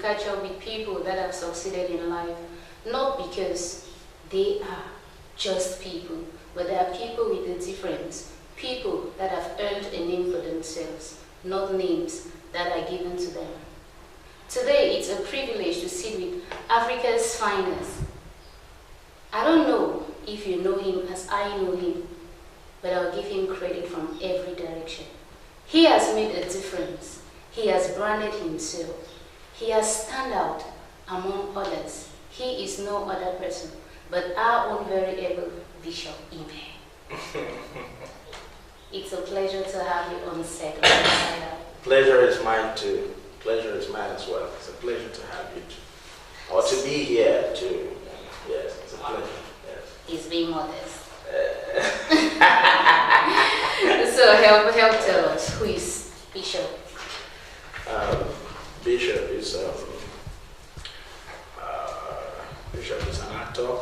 catch up with people that have succeeded in life, not because they are just people, but they are people with a difference, people that have earned a name for themselves, not names that are given to them. Today, it's a privilege to sit with Africa's finest. I don't know if you know him as I know him, but I'll give him credit from every direction. He has made a difference. He has branded himself. He has stand out among others. He is no other person but our own very able Bishop Ime. It's a pleasure to have you on set. Pleasure is mine too. Pleasure is mine as well. It's a pleasure to have you too. Or to be here too. Yes, it's a pleasure. Yes. He's being modest. So help tell us, who is Bishop? Bishop is an actor.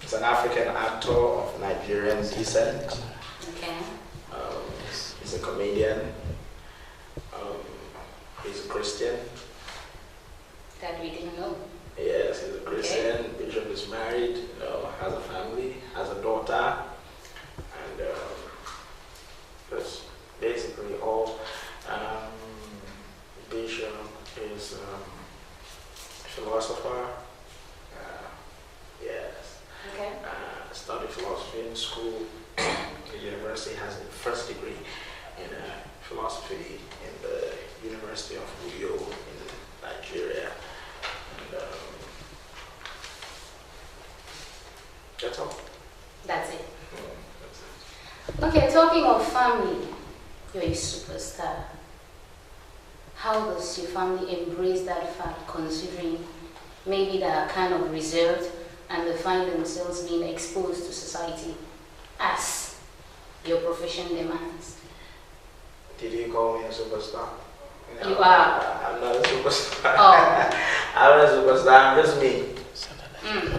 He's an African actor of Nigerian descent. Okay. He's a comedian. He's a Christian. That we didn't know. Yes, he's a Christian. Okay. Bishop is married, has a family, has a daughter, and that's basically all. Bishop is a philosopher. Yes. Okay. Studied philosophy in school. The university has a first degree in philosophy in the University of Umoh in Nigeria. And that's all. That's it. That's it. Okay, talking of family, you're a superstar. How does your family embrace that fact, considering maybe they are kind of reserved and they find themselves being exposed to society as your profession demands? Did you call me a superstar? No, You are. I'm not a superstar. Oh. I'm not a superstar. I'm just me.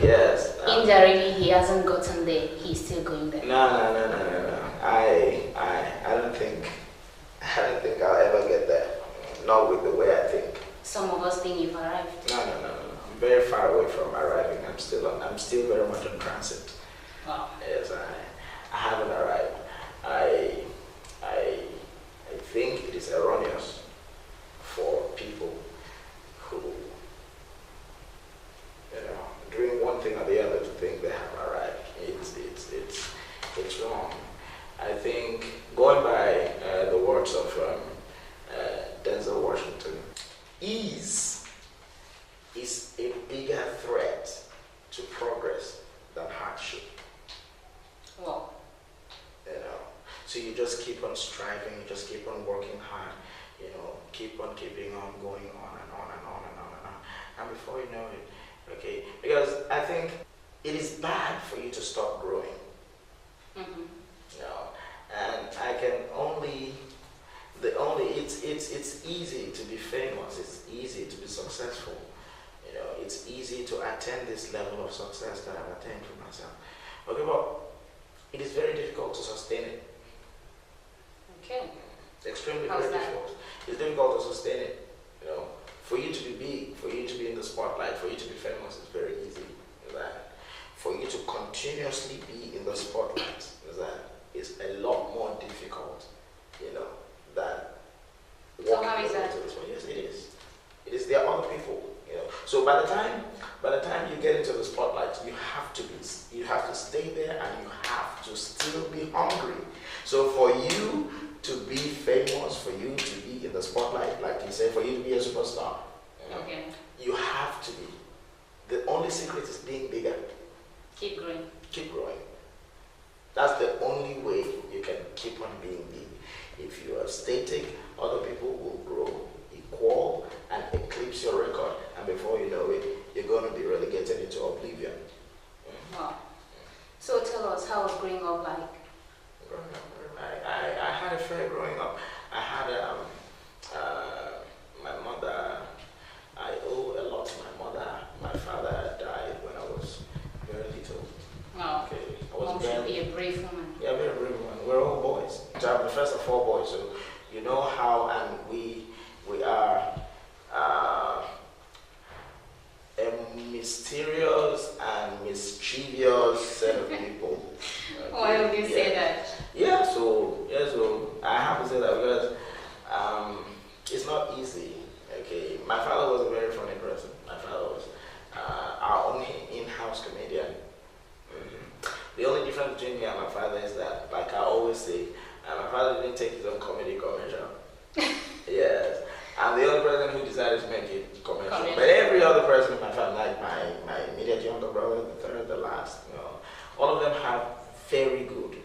Yes. Indirectly, he hasn't gotten there. He's still going there. No. I don't think I'll ever get there. Not with the way I think. Some of us think you've arrived. No. I'm very far away from arriving. I'm still very much on transit. Wow. Yes, I haven't arrived. I think it is erroneous for people who, doing one thing or the other to think they have arrived. It's wrong. I think, going by the words of Denzel Washington, ease is a bigger threat to progress than hardship. Wow. So you just keep on striving, you just keep on working hard, keep on keeping on going on and on and on and on and on. And before you know it, okay, because I think it is bad for you to stop growing. Mm-hmm. And I can it's easy to be famous, it's easy to be successful. It's easy to attain this level of success that I've attained for myself. Okay, but it is very difficult to sustain it. Okay. It's extremely How's very that? difficult. It's difficult to sustain it. For you to be big, for you to be in the spotlight, for you to be famous is very easy. For you to continuously be in the spotlight is a lot more difficult, than So how is that? Yes, it is. It is. There are other people, So by the time you get into the spotlight, you have to stay there, and you have to still be hungry. So for you to be famous, for you to be in the spotlight, like you said, for you to be a superstar, Okay. you have to be. The only secret is being bigger. Keep growing. Keep growing. That's the only way you can keep on being big. If you are static, other people will grow, equal, and eclipse your record. And before you know it, you're going to be relegated into oblivion. Wow. So tell us, how was growing up like? Growing up, I had a fair growing up. I had my mother. I owe a lot to my mother. My father died when I was very little. Wow. Okay, I Mom was should be a brave woman. Yeah, very brave woman. We're all boys. So I'm the first of 4 boys, so you know how, and we are mysterious and mischievous set of people. Okay? Why would you say that? So I have to say that because it's not easy. Okay, my father was a very funny person. My father was our own in-house comedian. The only difference between me and my father is that, like I always say, my father didn't take his own comedy commercial. Yes. I'm the only person who decided to make it commercial. But every other person in my family, like my immediate younger brother, the third, the last, all of them have very good,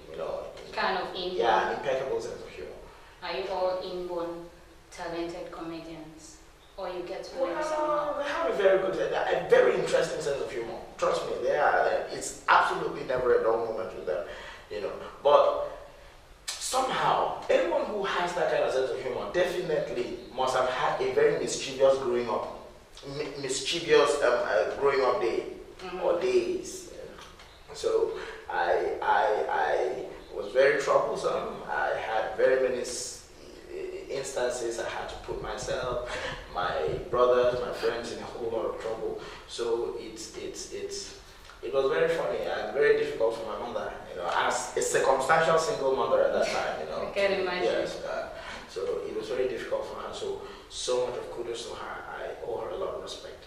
kind of inborn. Yeah, impeccable sense of humor. Are you all inborn talented comedians? Or you get to learn somehow? Well, they have a very interesting sense of humor. Trust me, it's absolutely never a dull moment with them, But somehow, anyone who has that kind of sense of humor definitely must have had a very mischievous growing up day or days. So I was very troublesome. I had very many instances I had to put myself, my brothers, my friends in a whole lot of trouble. So it was very funny and very difficult for my mother, as a circumstantial single mother at that time, I can imagine. Yes, so it was very difficult for her. So much of kudos to her. I owe her a lot of respect.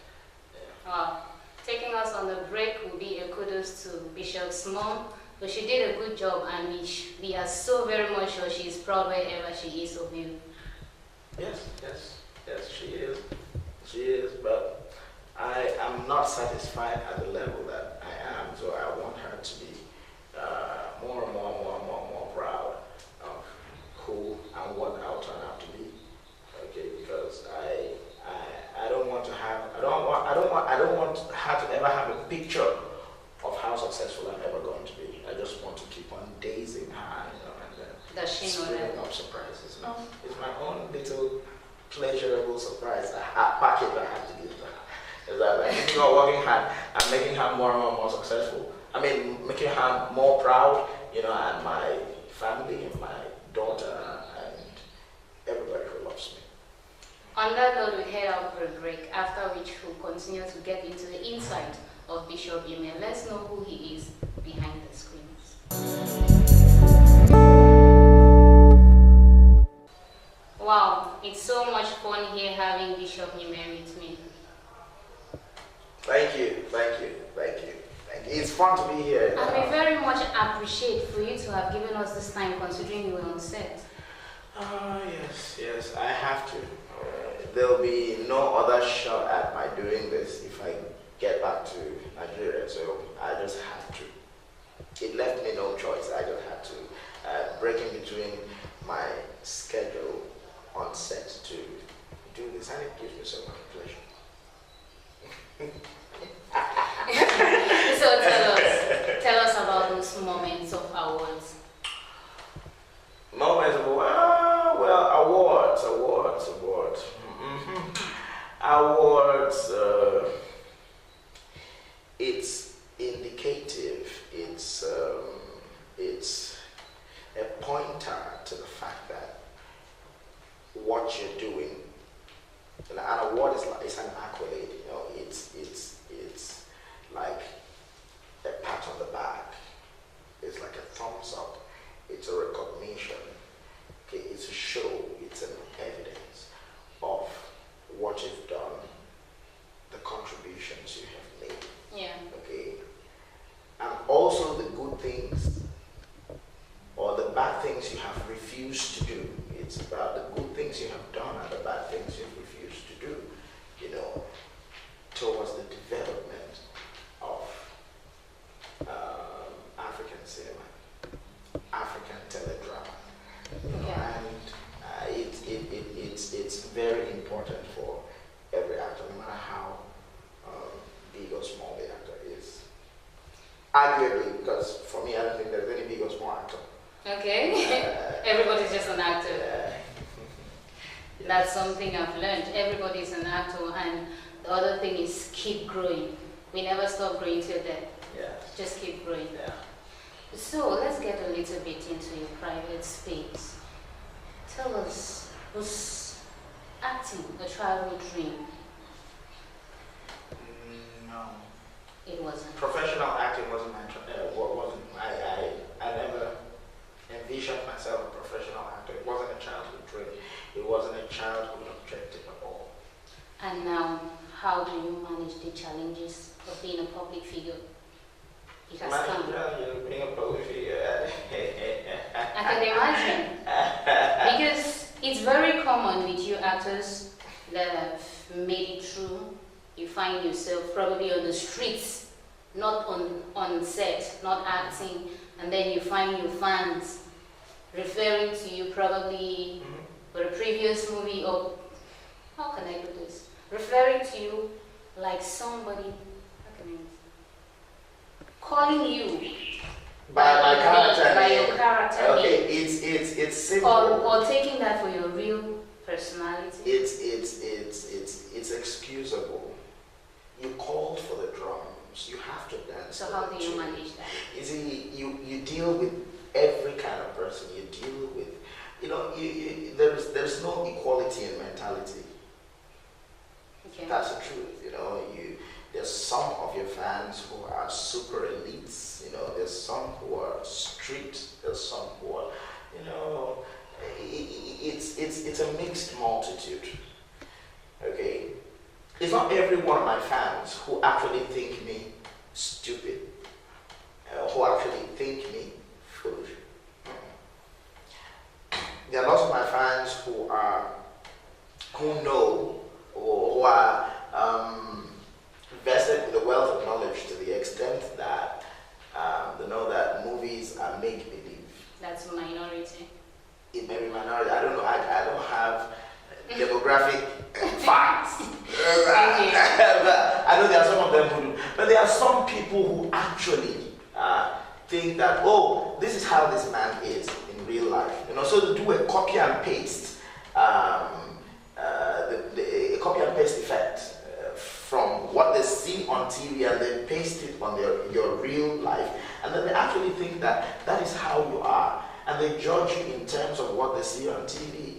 Yeah. Wow. Taking us on the break will be a kudos to Bishop's mom. But she did a good job, and we are so very much sure she is proud wherever she is of you. Yes, she is. She is, but I am not satisfied at the level that I am, so I want her to be more and more proud of who and what I'll turn out to be. Okay, because I don't want her to ever have a picture of how successful I'm ever going to be. I just want to keep on dazing her, and then spinning up surprises. No, it's my own little pleasurable surprise package I have to give to her. Is that like keeping her working hard and making her more and more successful. I mean, making her more proud, and my family and my daughter and everybody who loves me. On that note, we head out for a break, after which we'll continue to get into the insight of Bishop Umoh. Let's know who he is behind the screens. Wow, it's so much fun here having Bishop Umoh with me. Thank you. It's fun to be here. And we very much appreciate for you to have given us this time, considering you were on set. Yes, I have to. There'll be no other shot at my doing this if I get back to Nigeria, so I just have to. It left me no choice. I just had to break in between my schedule on set to do this, and it gives me so much pleasure. So tell us about those moments of awards. Moments of awards. Awards. It's indicative. It's a pointer to the fact that what you're doing. An award is an accolade. It's like a pat on the back. It's like a thumbs up. It's a recognition. Okay, it's a show. It's an evidence of what you've done, the contributions you have made. Yeah. Okay, and also the good things or the bad things you have refused to do. It's about the good things you have done and the bad things you've refused to do. Towards the development of African cinema, African teledrama. And it's very important for every actor, no matter how big or small the actor is. Arguably, because for me, I don't think there's any big or small actor. Okay. Everybody's just an actor. Yes. That's something I've learned. Everybody's an actor, and the other thing is keep growing. We never stop growing till death. Yeah. Just keep growing. Yeah. So let's get a little bit into your private space. Tell us, was acting a childhood dream? No. how do you manage the challenges of being a public figure? It has come. Being a public figure. I can imagine. Because it's very common with you actors that have made it through. You find yourself probably on the streets, not on set, not acting, and then you find your fans referring to you probably for a previous movie, or how can I do this? Referring to you like somebody, how can I, calling you by character. By your character. Okay, it's simple. Or taking that for your real personality. It's excusable. You called for the drums. You have to dance. So how do you manage that? You see, you deal with every kind of person. You deal with, there's no equality in mentality. Okay. That's the truth. There's some of your fans who are super elites. There's some who are street. There's some who are, it's a mixed multitude. Okay, it's not every one of my fans who actually think me stupid, who actually think me foolish. There are lots of my fans who know or who are vested with a wealth of knowledge to the extent that they know that movies are make-believe. That's a minority. It may be minority. I don't know. I don't have demographic facts. I know there are some of them who do. But there are some people who actually think that, oh, this is how this man is in real life. So to do a copy and paste, a copy and paste effect from what they see on TV and they paste it on your real life, and then they actually think that that is how you are, and they judge you in terms of what they see on TV.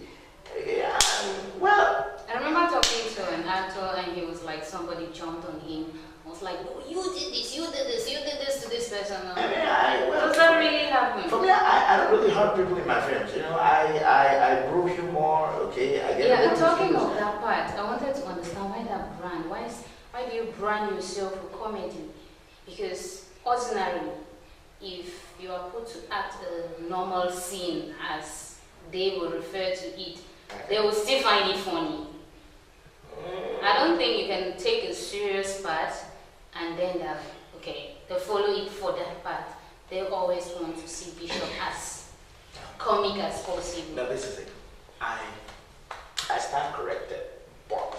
Well, I remember talking to an actor, and he was like, somebody jumped on him. I was like, oh, you did this, you did this, you did this to this person. Does that really happen? For me, I don't really hurt people in my films. I brew humor. Okay, I get. Yeah, talking of that part, I wanted to understand why that brand. Why do you brand yourself for comedy? Because ordinarily, if you are put to act a normal scene, as they will refer to it, they will still find it funny. I don't think you can take a serious part and then they follow it for that part. They always want to see Bishop as comic as possible. No, this is it. I stand corrected, but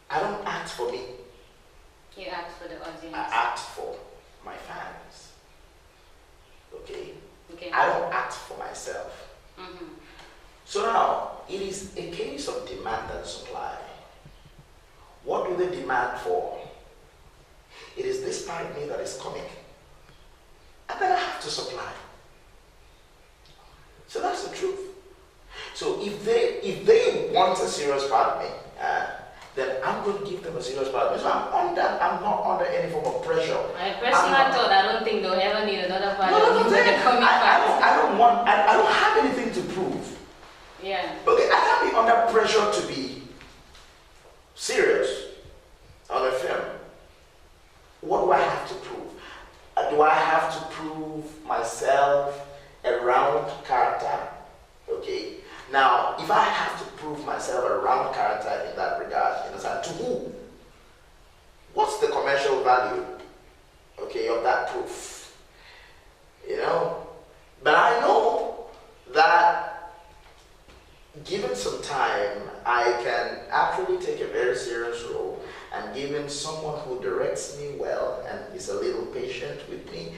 I don't act for me. You act for the audience. I act for my fans. Okay? I don't act for myself. Mm-hmm. So now, it is a case of demand and supply. What do they demand for? It is this part of me that is comic. And then I have to supply. So that's the truth. So if they want a serious part of me, then I'm going to give them a serious part of me. So I'm not under any form of pressure. I personally thought I don't think they'll ever need another part of you. I don't have anything to prove. Yeah. Okay, I can't be under pressure to be serious on a film. What do I have to prove? Do I have to prove myself a round character? Okay. Now, if I have to prove myself a round character in that regard, to who? What's the commercial value, okay, of that proof? But I know that given some time, I can actually take a very serious role, and given someone who directs me well and is a little patient with me,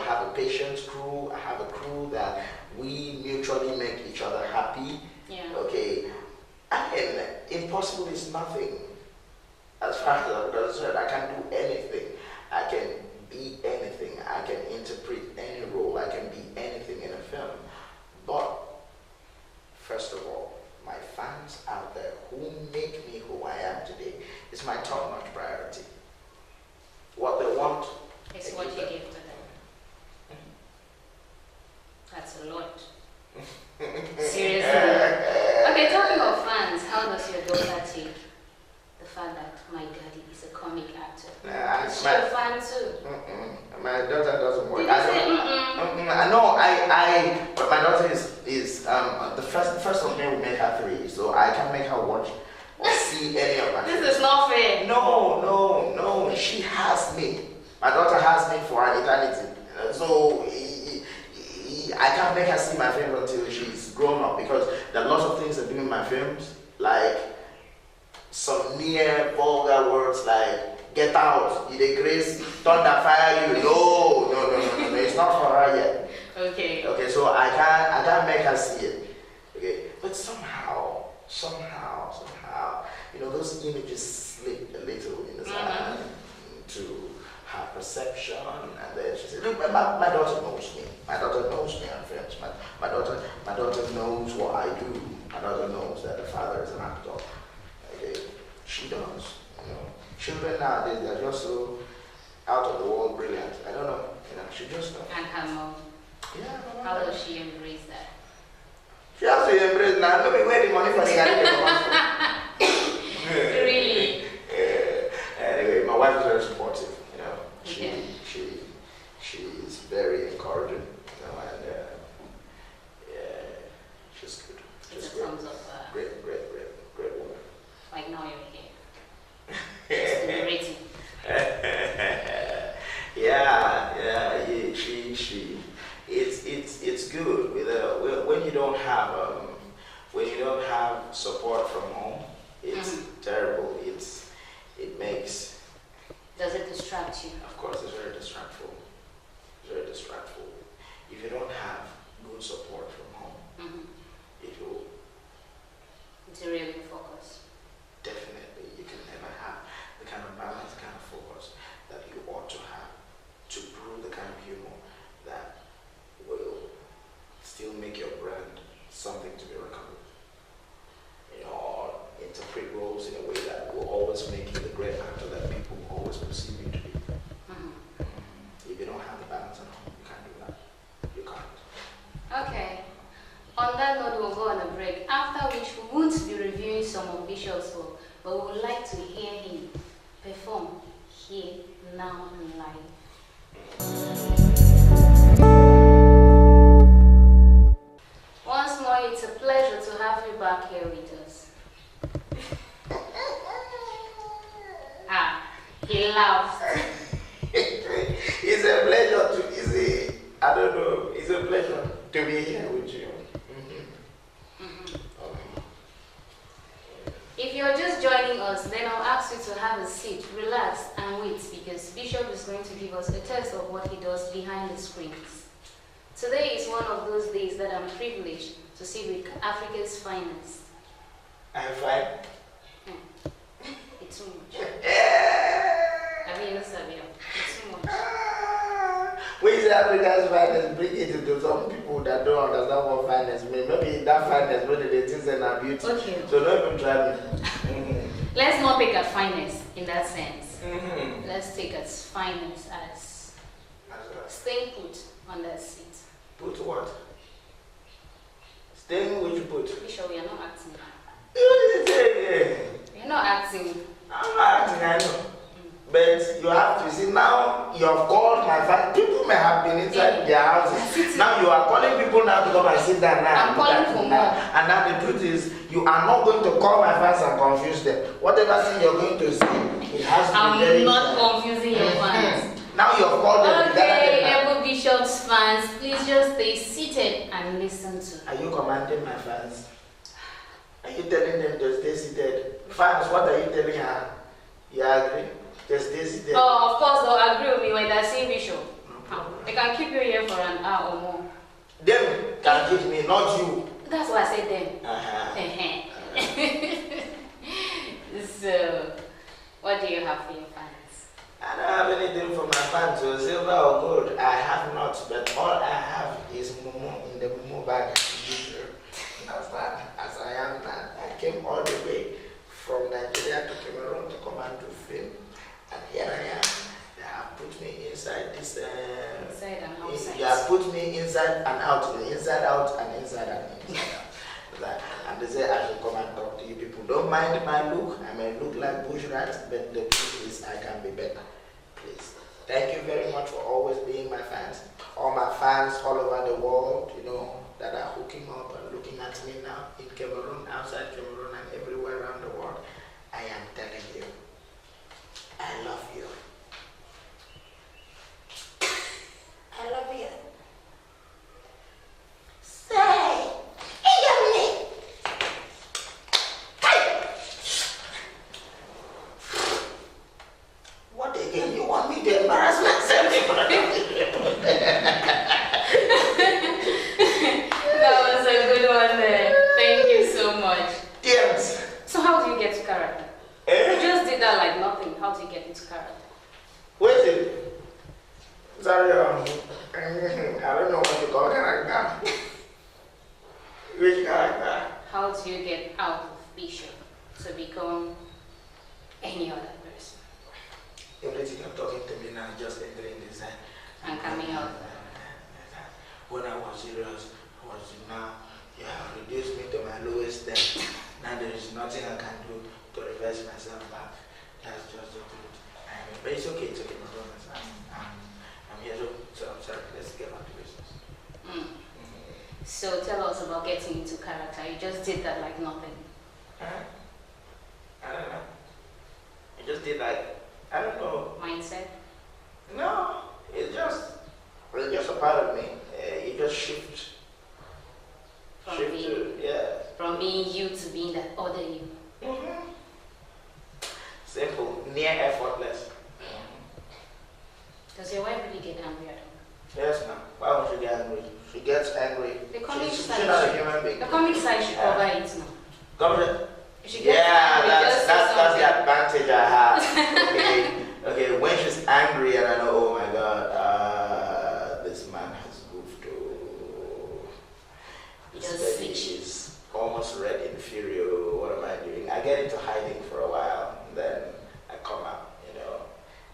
have a patient crew, I have a crew that we mutually make each other happy. Yeah. Okay. Impossible is nothing. As far as I'm concerned, I can do anything. I can be anything. I can interpret any role. I can be anything in a film. But first of all, my fans out there who make me who I am today is my top-notch priority. What they want is what you give to them. That's a lot. Seriously. Okay, talking of fans, how does your daughter take the fact that my daddy is a comic actor? Is she a fan too? My daughter doesn't work. Did you say but my daughter is the first of May will make her 3, so I can't make her watch or see any of my films. This is not fair. No. She has me. My daughter has me for an eternity. So I can't make her see my films until she's grown up, because there are lots of things I do in my films, like some near vulgar words like "get out," "you dey grace," "thunder fire you." No. It's not for her yet. Okay. So I can't make her see it. Okay. But somehow, those images slip a little inside to her perception, and then she said, "Look, my daughter knows me. My daughter knows me on films. My daughter knows what I do. My daughter knows that the father is an actor." Okay, she does. Children nowadays, they're just so out of the world brilliant. I don't know. She just knows. And her mom. Yeah. How does she embrace that? She has to embrace now. Let me where the money for the guy. Really? Anyway, my wife is very supportive. Okay. She's very encouraging. And she's good. It's a thumbs up. Great woman. Like now you're here. Just liberating. It's good when you don't have support from home. It's terrible. It makes. Does it distract you? Of course, it's very distractful. If you don't have good support from home, it will. It's a really focus. Definitely, you can never have the kind of balance, kind of focus that you ought to have to brew the kind of humor that will still make your brand something to be reckoned with. Or interpret roles in a way that will always make you the great actor that people always perceive you to be. If you don't have the balance at home, you can't do that. You can't. Okay. On that note, we'll go on a break, after which we won't be reviewing some of Bishop's work, but we would like to hear him perform here, now, and live. Once more, it's a pleasure to have you back here with us. He laughed. It's a pleasure it's a pleasure to be here with you. If you're just joining us, then I'll ask you to have a seat, relax, and wait, because Bishop is going to give us a taste of what he does behind the screens. Today is one of those days that I'm privileged to sit with Africa's finest. I'm fine. It's too much. I mean, it's too much. When you say Africa's finest, bring it into some people that don't understand what finest means. Maybe that finest, maybe they think they're beauty. Okay. So don't even try me. Let's not take as finest in that sense. Let's take as finest as staying put on that seat. Put what? Staying which put? Bishop, we are not acting. You say You're not acting. I'm not acting, I know. But you have to see, now you have called my family. People may have been inside their houses. Now you are calling people now to come and sit down now. I'm calling for more. And now the truth is, you are not going to call my fans and confuse them. Whatever thing you're going to say, it has to be very I'm not confusing your fans. Now you have called them. Okay, Ime Bishop's fans, please just stay seated and listen to. Are you commanding my fans? Are you telling them to stay seated? Fans, what are you telling her? You agree? Just stay seated. Oh, of course they'll agree with me when they see Bishop. They can keep you here for an hour or more. Them can keep me, not you. That's why I said them. So, what do you have for your fans? I don't have anything for my fans, so silver or gold, I have not, but all I have is Momo in the Momo bag. Understand? As I am now, I came all the way from Nigeria to Cameroon to come and do film, and here I am. They have put me inside this. Inside and outside. They have put me inside and out, inside out and inside and inside out. And they say I should come and talk to you. don't mind my look. I may look like bush rat, but the truth is I can be better. Please. Thank you very much for always being my fans. All my fans all over the world, that are hooking up and looking at me now in Cameroon, outside Cameroon, and everywhere around the world. I am telling you, I love you. I love you. Say, hey, what again? You want me to embarrass myself? That was a good one there. Thank you so much. Yes. So how do you get to character? You just did that like nothing. How do you get into character? Wait. Sorry, I don't know what you call character. Which character? How do you get out of Bishop to become any other person? Everything you're talking to me now, just entering this. And coming out. When I was serious, now you have reduced me to my lowest depth. Now there is nothing I can do to reverse myself back. That's just the truth. But it's okay, my brothers. I'm here, so I'm sorry. Let's get back to business. So tell us about getting into character. You just did that like nothing. I don't know. I just did like, I don't know. Mindset? No, it's just a part of me. You just shift. From being you to being that other you. Simple, near effortless. Does your wife really get angry at all? Yes, ma'am. Why would she get angry? She gets angry. She's not a human being. The comic side should cover it now. Cover If that's the advantage I have. Okay, when she's angry and I know, oh my God, this man has goofed. This lady is almost red inferior. What am I doing? I get into hiding for a while, and then I come out,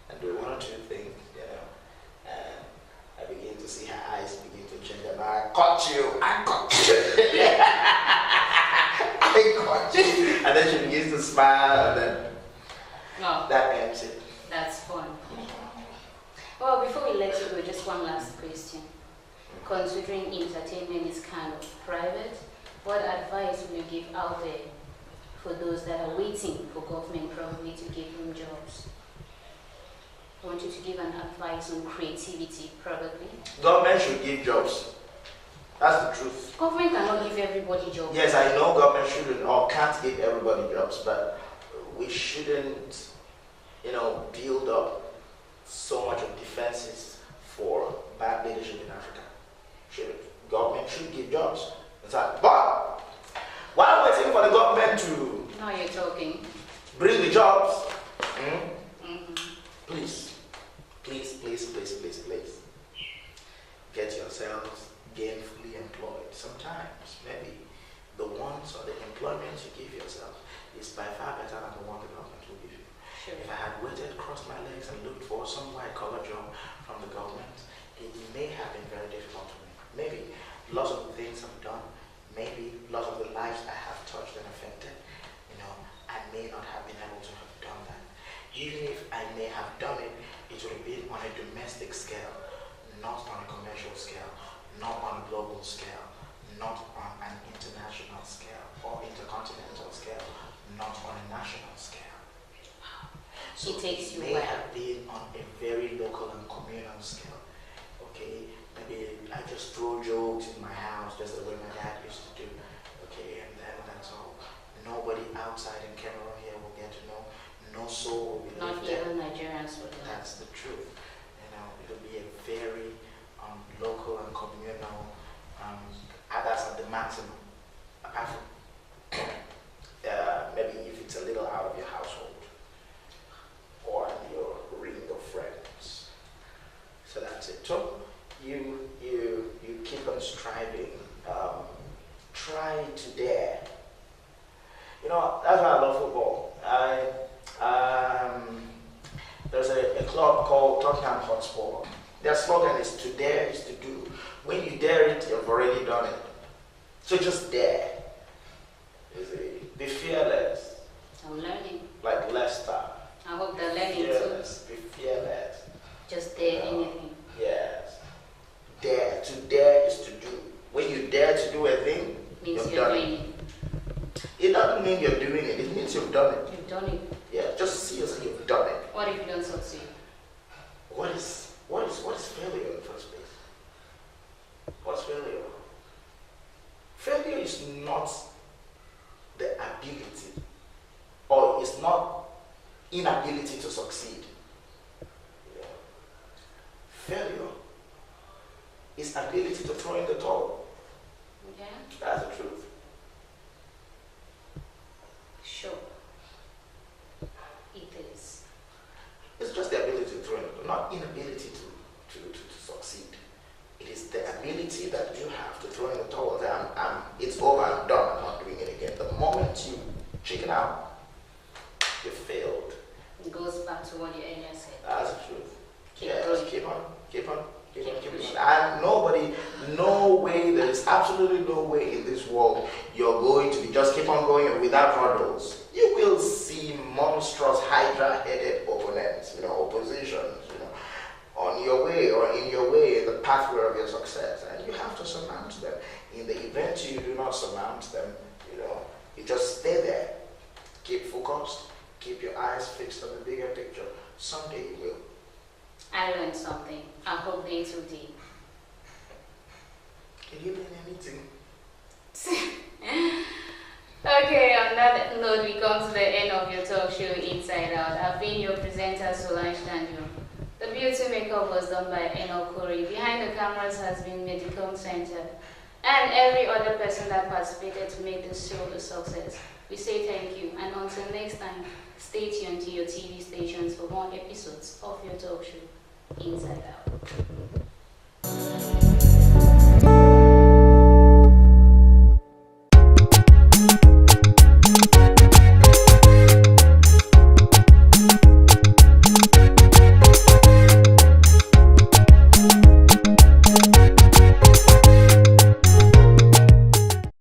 and do one or two things, and I begin to see her eyes begin to change, and I caught you. I caught you. And then she begins to smile, and then that ends it. That's fun. Well, before we let you go, just one last question. Considering entertainment is kind of private, what advice will you give out there for those that are waiting for government probably to give them jobs? I want you to give an advice on creativity, probably. Government should give jobs. That's the truth. Government cannot give everybody jobs. Yes, I know government shouldn't or can't give everybody jobs, but we shouldn't, build up so much of defenses for bad leadership in Africa. Government should give jobs. But while waiting for the government to Now you're talking. bring the jobs, Mm-hmm. please, get yourselves gainfully employed. Sometimes, maybe the wants or the employment you give yourself is by far better than the one the government will give you. Sure. If I had waited, crossed my legs, and looked for some white-collar job from the government, it may have been very difficult for me. Maybe lots of the things I've done, maybe lots of the lives I have touched and affected, I may not have been able to have done that. Even if I may have done it, it would have been on a domestic scale, not on a commercial scale, not on a global scale, not on an international scale or intercontinental scale, not on a national scale. So it takes you may where? have been on a very local and communal scale. Okay, maybe I just throw jokes in my house just the way my dad used to do. Okay, and then that's all. Nobody outside in Cameroon here will get to know. No soul will be Not lifted. even Nigerians would know. That's the truth. It'll be a very local and communal. That's at the maximum. Apart from maybe if it's a little out of your household or your ring of friends. So that's it. So you keep on striving. Try to dare. That's why I love football. There's a club called Tottenham Hotspur. Their slogan is to dare is to do. When you dare it, you've already done it. So just dare. Be fearless. means you've done it. You've done it. Yeah, just see as you've done it. What if you don't succeed? What is failure in the first place? What's failure? Failure is not the ability, or it's not inability to succeed. Yeah. Failure is ability to throw in the towel. Okay. That's the truth. Sure. It is. It's just the ability to throw in the towel, not inability to succeed. It is the ability that you have to throw in the towel. It's over, I'm done, I'm not doing it again. The moment you chicken out, you failed. It goes back to what you earlier said. That's the truth. Keep Yes, going. keep on. Pushing. And no way, there is absolutely no way in this world you're going to be just keep on going without hurdles. You will see monstrous hydra-headed opponents, oppositions, on your way or in your way, in the pathway of your success. And you have to surmount them. In the event you do not surmount them, you just stay there. Keep focused. Keep your eyes fixed on the bigger picture. Someday you will. I learned something. I hope they too did. Can you learn anything? Okay, on that note, we come to the end of your talk show, Inside Out. I've been your presenter, Solange Tanjong. The beauty makeup was done by Okon. Behind the cameras has been Medical Center. And every other person that participated to make this show a success. We say thank you, and until next time, stay tuned to your TV stations for more episodes of your talk show, Inside Out.